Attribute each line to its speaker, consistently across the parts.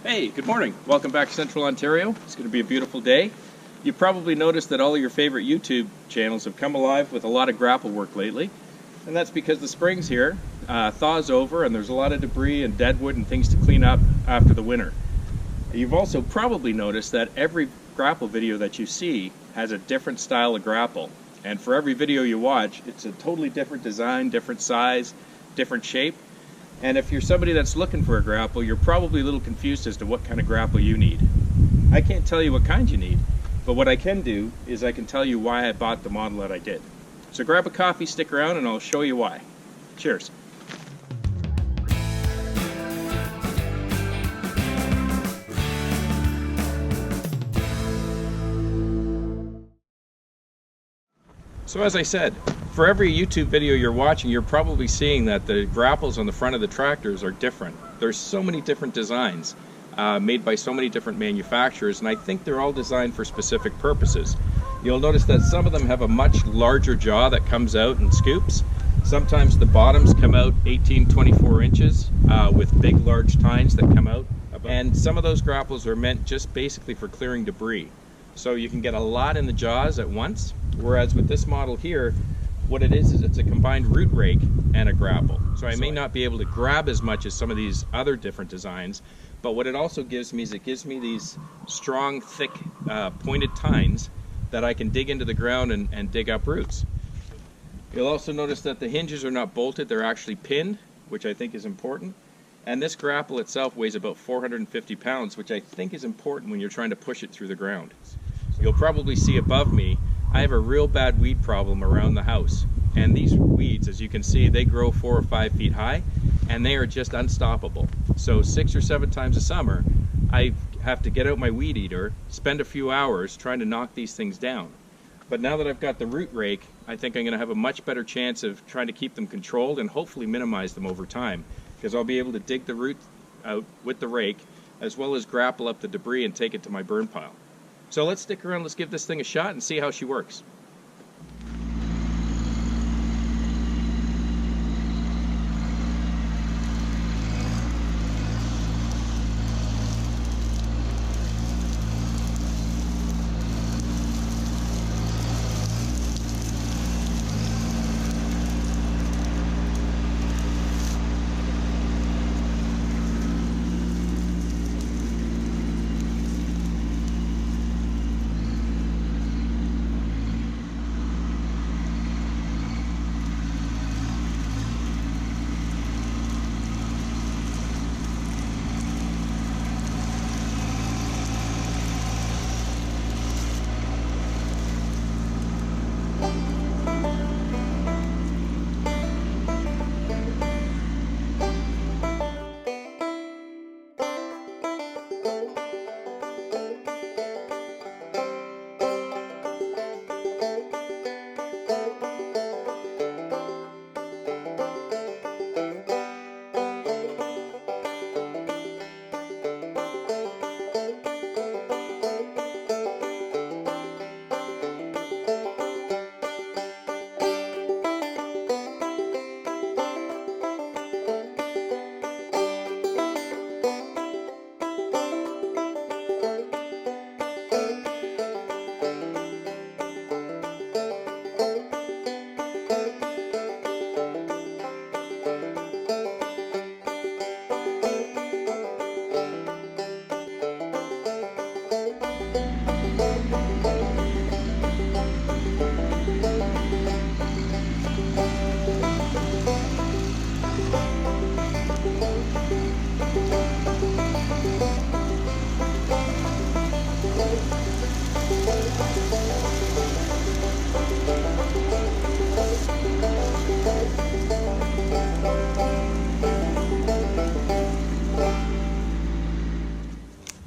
Speaker 1: Hey, good morning. Welcome back to Central Ontario. It's going to be a beautiful day. You probably noticed that all of your favorite YouTube channels have come alive with a lot of grapple work lately. And that's because the spring's here, thaw's over, and there's a lot of debris and deadwood and things to clean up after the winter. You've also probably noticed that every grapple video that you see has a different style of grapple. And for every video you watch, it's a totally different design, different size, different shape. And if you're somebody that's looking for a grapple, you're probably a little confused as to what kind of grapple you need. I can't tell you what kind you need, but what I can do is I can tell you why I bought the model that I did. So grab a coffee, stick around, and I'll show you why. Cheers. So as I said, for every YouTube video you're watching, you're probably seeing that the grapples on the front of the tractors are different. There's so many different designs made by so many different manufacturers, and I think they're all designed for specific purposes. You'll notice that some of them have a much larger jaw that comes out and scoops. Sometimes the bottoms come out 18-24 inches with big large tines that come out. And some of those grapples are meant just basically for clearing debris. So you can get a lot in the jaws at once, whereas with this model here, what it is it's a combined root rake and a grapple. So I may not be able to grab as much as some of these other different designs, but what it also gives me is it gives me these strong, thick, pointed tines that I can dig into the ground and dig up roots. You'll also notice that the hinges are not bolted, they're actually pinned, which I think is important. And this grapple itself weighs about 450 pounds, which I think is important when you're trying to push it through the ground. You'll probably see above me, I have a real bad weed problem around the house. And these weeds, as you can see, they grow 4 or 5 feet high, and they are just unstoppable. So 6 or 7 times a summer, I have to get out my weed eater, spend a few hours trying to knock these things down. But now that I've got the root rake, I think I'm going to have a much better chance of trying to keep them controlled and hopefully minimize them over time, because I'll be able to dig the root out with the rake, as well as grapple up the debris and take it to my burn pile. So let's stick around, let's give this thing a shot and see how she works.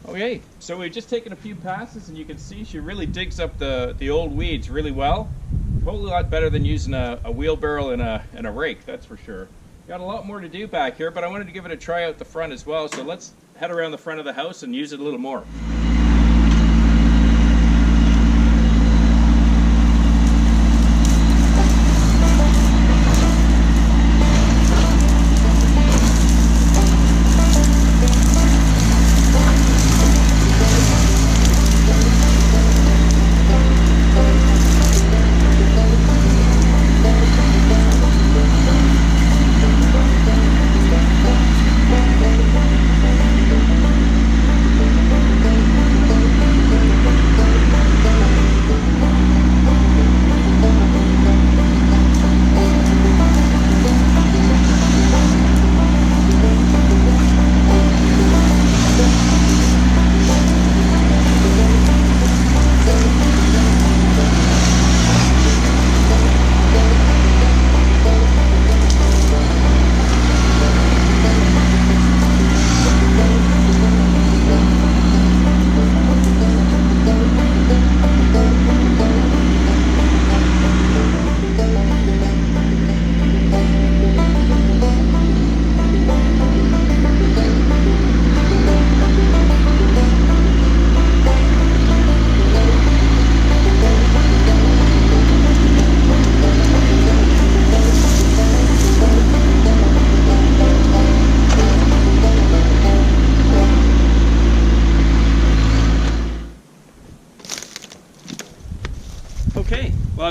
Speaker 1: Okay, so we've just taken a few passes and you can see she really digs up the old weeds really well. A whole lot better than using a wheelbarrow and a rake, that's for sure. Got a lot more to do back here, but I wanted to give it a try out the front as well, so let's head around the front of the house and use it a little more.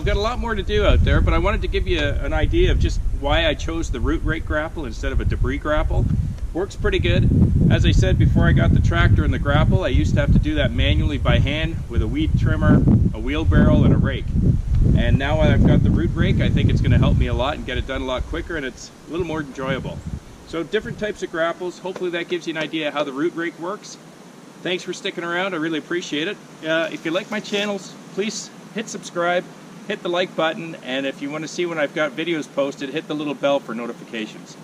Speaker 1: I've got a lot more to do out there, but I wanted to give you an idea of just why I chose the root rake grapple instead of a debris grapple. Works pretty good. As I said, before I got the tractor and the grapple, I used to have to do that manually by hand with a weed trimmer, a wheelbarrow, and a rake. And now I've got the root rake, I think it's going to help me a lot and get it done a lot quicker, and it's a little more enjoyable. So different types of grapples. Hopefully that gives you an idea how the root rake works. Thanks for sticking around. I really appreciate it. If you like my channels, please hit subscribe, hit the like button, and if you want to see when I've got videos posted, hit the little bell for notifications.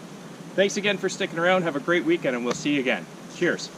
Speaker 1: Thanks again for sticking around. Have a great weekend, and we'll see you again. Cheers.